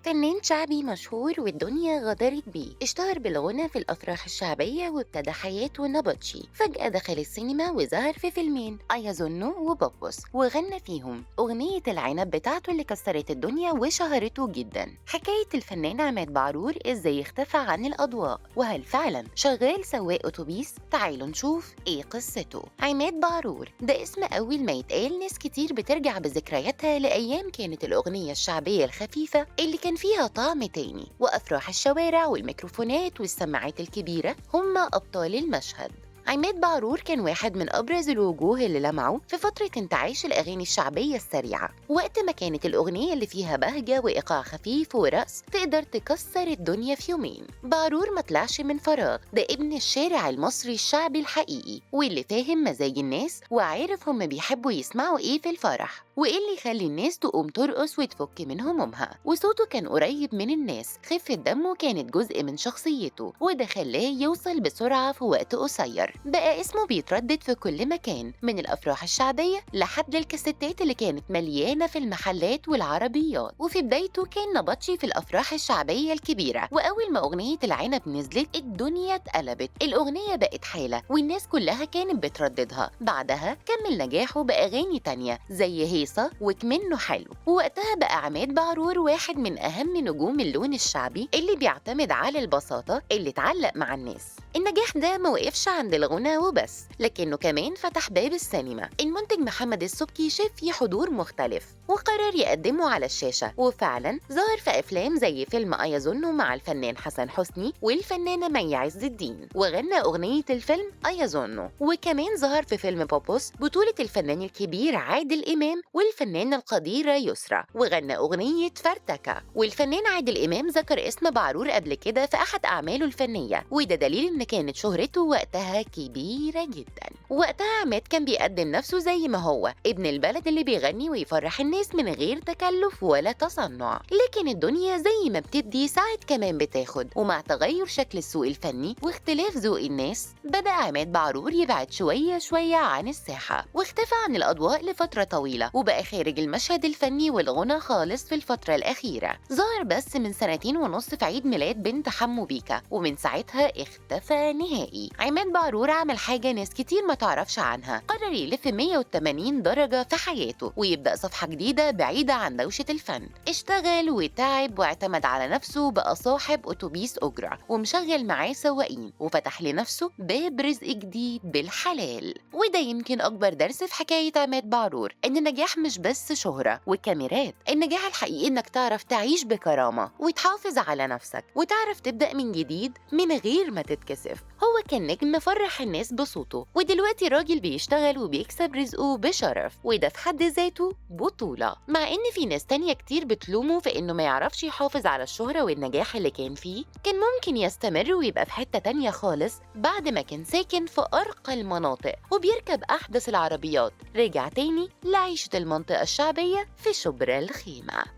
فنان شعبي مشهور والدنيا غدرت بيه، اشتهر بالغنى في الأفراح الشعبية وابتدى حياته نبطشي. فجأة دخل السينما وظهر في فيلمين أيظنه وبوبوس، وغنى فيهم أغنية العنب بتاعته اللي كسرت الدنيا وشهرته جدا. حكاية الفنان عماد بعرور ازاي اختفى عن الأضواء، وهل فعلا شغال سواق أتوبيس؟ تعالوا نشوف ايه قصته. عماد بعرور ده اسم أول ما يتقال ناس كتير بترجع بذكرياتها لأيام كانت الأغنية الشعبية الخفيفة اللي كان فيها طعم تاني، وأفراح الشوارع والميكروفونات والسماعات الكبيرة هم أبطال المشهد. عماد بعرور كان واحد من أبرز الوجوه اللي لمعوا في فترة انتعاش الأغاني الشعبية السريعة، وقت ما كانت الأغنية اللي فيها بهجة وإيقاع خفيف ورقص تقدر تكسر الدنيا في يومين. بعرور ما طلعش من فراغ، ده ابن الشارع المصري الشعبي الحقيقي، واللي فاهم مزاج الناس وعارف هم بيحبوا يسمعوا إيه في الفرح، وإيه اللي يخلي الناس تقوم ترقص وتفك من همومها. وصوته كان قريب من الناس، خفة دمه كانت جزء من شخصيته، وده خلاه يوصل بسرعة في وقت قصير. بقى اسمه بيتردد في كل مكان، من الأفراح الشعبية لحد الكاسيتات اللي كانت مليانة في المحلات والعربيات. وفي بدايته كان نبطشي في الأفراح الشعبية الكبيرة، وأول ما أغنية العنب نزلت الدنيا اتقلبت. الأغنية بقت حالة والناس كلها كانت بترددها. بعدها كمل نجاحه بأغاني تانية زي هيصة وكمنه حلو، ووقتها بقى عماد بعرور واحد من أهم نجوم اللون الشعبي اللي بيعتمد على البساطة اللي تعلق مع الناس. النجاح ده ما وقفش عند الغنى وبس، لكنه كمان فتح باب السينما. المنتج محمد السبكي شاف فيه حضور مختلف وقرر يقدمه على الشاشة، وفعلا ظهر في أفلام زي فيلم أيظنه مع الفنان حسن حسني والفنانة مي عز الدين، وغنى أغنية الفيلم أيظنه. وكمان ظهر في فيلم بوبوس بطولة الفنان الكبير عادل إمام والفنانة القديرة يسرا، وغنى أغنية فرتكة. والفنان عادل إمام ذكر اسم بعرور قبل كده في أحد أعماله الفنية، وده دليل إن كانت شهرته وقتها كبيرة جدا. وقتها عماد كان بيقدم نفسه زي ما هو، ابن البلد اللي بيغني ويفرح الناس من غير تكلف ولا تصنع. لكن الدنيا زي ما بتدي ساعات كمان بتاخد، ومع تغير شكل السوق الفني واختلاف ذوق الناس بدأ عماد بعرور يبعد شوية شوية عن الساحة، واختفى عن الأضواء لفترة طويلة، وبقى خارج المشهد الفني والغنى خالص في الفترة الأخيرة. ظهر بس من 2.5 سنين في عيد ميلاد بنت حمو بيكا، ومن ساعتها اختفى نهائي. عماد بعرور عمل حاجة ناس كتير ما تعرفش عنها، قرر يلف 180 درجة في حياته ويبدأ صفحة جديدة بعيدة عن دوشة الفن. اشتغل وتعب واعتمد على نفسه، بقى صاحب أتوبيس أجرة ومشغل معاه سواقين، وفتح لنفسه باب رزق جديد بالحلال. وده يمكن أكبر درس في حكاية عماد بعرور، إن النجاح مش بس شهرة وكاميرات، النجاح الحقيقي إنك تعرف تعيش بكرامة وتحافظ على نفسك وتعرف تبدأ من جديد من غير ما تتكسف. هو كان نجم فرح الناس بصوته، ودلوقتي راجل بيشتغل وبيكسب رزقه بشرف، وده في حد ذاته بطولة. مع إن في ناس تانية كتير بتلومه في إنه ما يعرفش يحافظ على الشهرة والنجاح اللي كان فيه، كان ممكن يستمر ويبقى في حتة تانية خالص بعد ما كان ساكن في أرقى المناطق وبيركب أحدث العربيات. رجع تاني لعيشة المنطقة الشعبية في شبرا الخيمة.